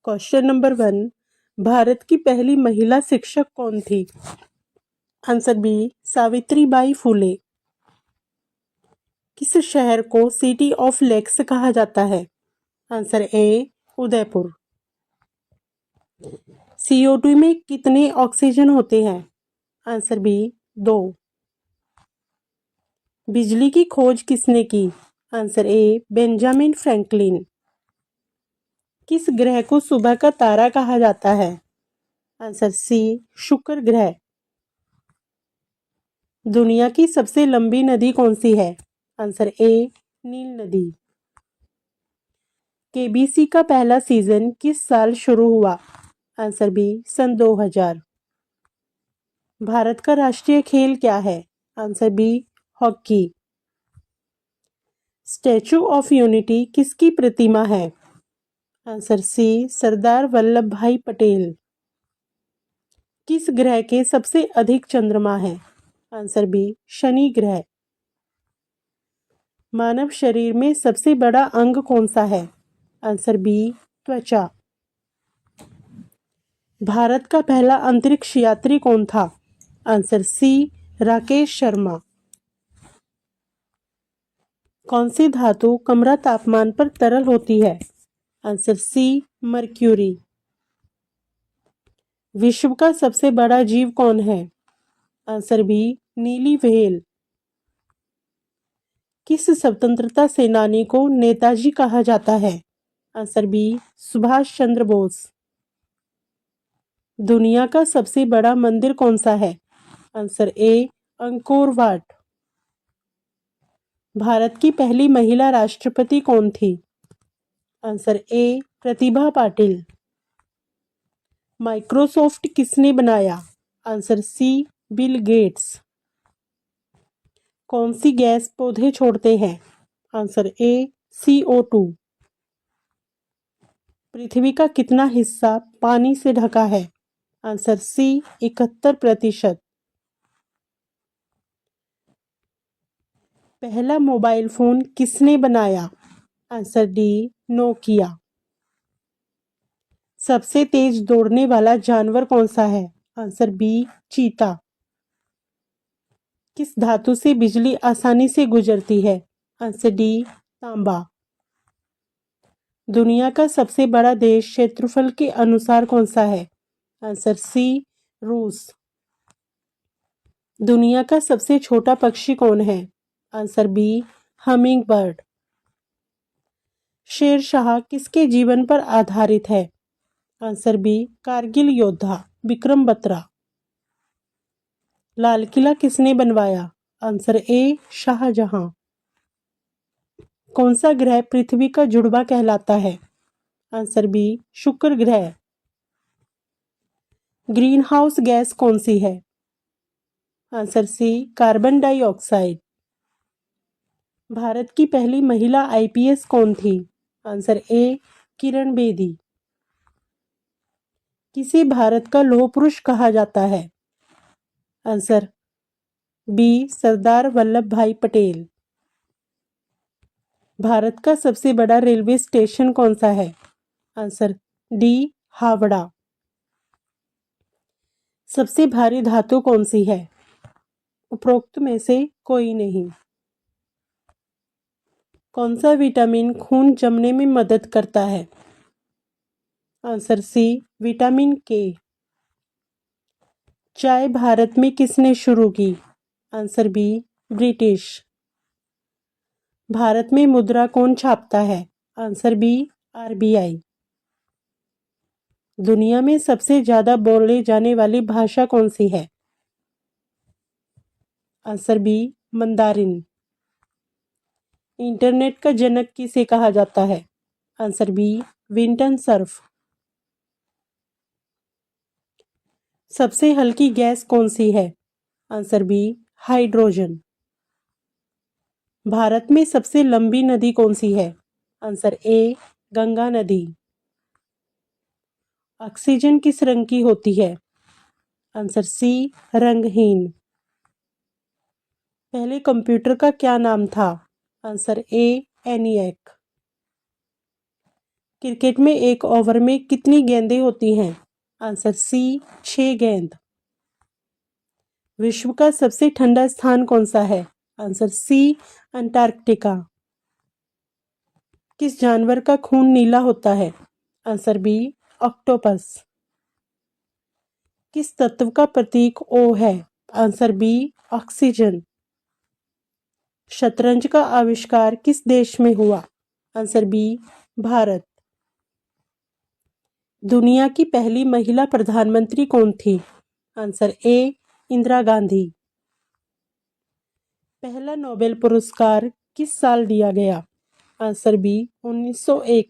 Question number 1। Bharat की पहली महिला शिक्षक कौन थी? Answer B Savitribai Phule. किस शहर को सिटी ऑफ लेक्स कहा जाता है? आंसर ए उदयपुर। CO2 में कितने ऑक्सीजन होते हैं? Answer B 2। बिजली की खोज किसने की? Answer A Benjamin Franklin. किस ग्रह को सुबह का तारा कहा जाता है? आंसर सी शुक्र ग्रह। दुनिया की सबसे लंबी नदी कौन सी है? आंसर ए नील नदी। KBC का पहला सीजन किस साल शुरू हुआ? आंसर बी सन 2000। भारत का राष्ट्रीय खेल क्या है? Answer B hockey. Statue of Unity किसकी प्रतिमा है? आंसर सी सरदार वल्लभ भाई पटेल। किस ग्रह के सबसे अधिक चंद्रमा है? आंसर बी शनि ग्रह। मानव शरीर में सबसे बड़ा अंग कौन सा है? आंसर बी त्वचा। भारत का पहला अंतरिक्ष यात्री कौन था? Answer C Rakesh Sharma. कौन सी धातु कमरा तापमान पर तरल होती है? Answer C mercury. विश्व का सबसे बड़ा जीव कौन है? आंसर बी नीली व्हेल। किस स्वतंत्रता सेनानी को नेताजी कहा जाता है? Answer B Subhash Chandra Bose. दुनिया का सबसे बड़ा मंदिर कौन सा है? Answer A Angkor Wat. Bharat की पहली महिला राष्ट्रपति कौन थी? Answer A Pratibha Patil. Microsoft किसने बनाया? Answer C Bill Gates. कौन सी गैस पौधे छोड़ते हैं? Answer A CO2। पृथ्वी का कितना हिस्सा पानी से ढका है? Answer C 71%। पहला मोबाइल फोन किसने बनाया? Answer D Nokia. सबसे तेज दौड़ने वाला जानवर कौन सा है? आंसर बी चीता। किस धातु से बिजली आसानी से गुजरती है? आंसर डी तांबा। दुनिया का सबसे बड़ा देश क्षेत्रफल के अनुसार कौन सा है? आंसर सी रूस। दुनिया का सबसे छोटा पक्षी कौन है? Answer B hummingbird. शेर शाह किसके जीवन पर आधारित है? आंसर बी कारगिल योद्धा विक्रम बत्रा। लाल किला किसने बनवाया? Answer A Shahjahan. कौन सा ग्रह पृथ्वी का जुड़वा कहलाता है? आंसर बी शुक्र ग्रह। ग्रीन हाउस गैस कौन सी है? Answer C carbon dioxide. भारत की पहली महिला IPS कौन थी? Answer A Kiran Bedi. किसे भारत का लौह पुरुष कहा जाता है? आंसर बी सरदार वल्लभ भाई पटेल। भारत का सबसे बड़ा रेलवे स्टेशन कौन सा है? Answer D Howrah. सबसे भारी धातु कौन सी है? उपरोक्त में से कोई नहीं। कौन सा विटामिन खून जमने में मदद करता है? आंसर सी विटामिन के। चाय भारत में किसने शुरू की? Answer B British. भारत में मुद्रा कौन छापता है? Answer B RBI। दुनिया में सबसे ज्यादा बोले जाने वाली भाषा कौन सी है? Answer B Mandarin. इंटरनेट का जनक किसे कहा जाता है? Answer B Vinton Cerf. सबसे हल्की गैस कौन सी है? Answer B hydrogen. भारत में सबसे लंबी नदी कौन सी है? आंसर ए गंगा नदी। ऑक्सीजन किस रंग की होती है? आंसर सी रंगहीन। पहले कंप्यूटर का क्या नाम था? Answer A ENIAC। क्रिकेट में एक ओवर में कितनी गेंदें होती हैं? आंसर सी 6 गेंद। विश्व का सबसे ठंडा स्थान कौन सा है? Answer C Antarctica. किस जानवर का खून नीला होता है? Answer B octopus. किस तत्व का प्रतीक O है? Answer B oxygen. शतरंज का आविष्कार किस देश में हुआ? Answer B Bharat. दुनिया की पहली महिला प्रधानमंत्री कौन थी? Answer A Indira Gandhi. पहला नोबेल पुरस्कार किस साल दिया गया? Answer B 1901।